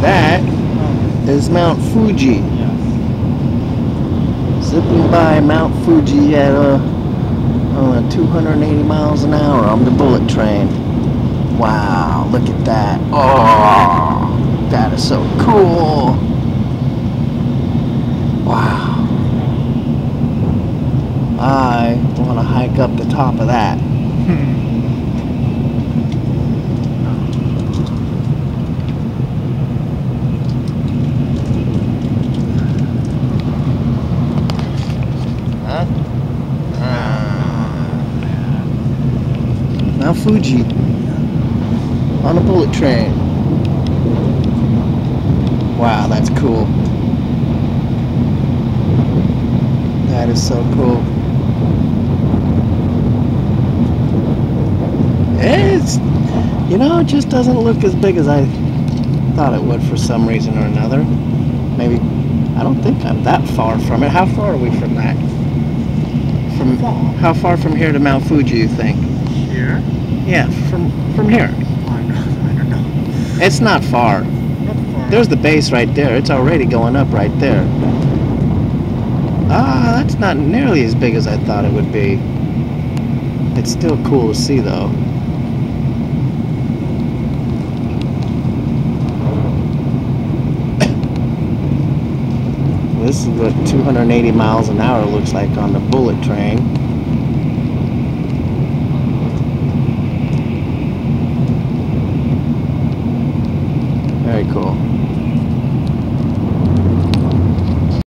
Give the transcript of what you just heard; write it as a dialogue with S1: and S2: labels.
S1: That is Mt Fugi. Zipping by Mt Fugi at 280 miles an hour on the bullet train. Wow, look at that. Oh, that is so cool. Wow. I want to hike up the top of that. Mount Fugi on a bullet train. Wow, that's cool. That is so cool. It's, you know, it just doesn't look as big as I thought it would for some reason or another. Maybe, I don't think I'm that far from it. How far are we from that? How far from here to Mount Fugi, you think?
S2: Here?
S1: Yeah, from here.
S2: I don't know.
S1: It's not far.
S2: Not far.
S1: There's the base right there. It's already going up right there. Ah, that's not nearly as big as I thought it would be. It's still cool to see, though. This is what 280 miles an hour looks like on the bullet train. Very cool.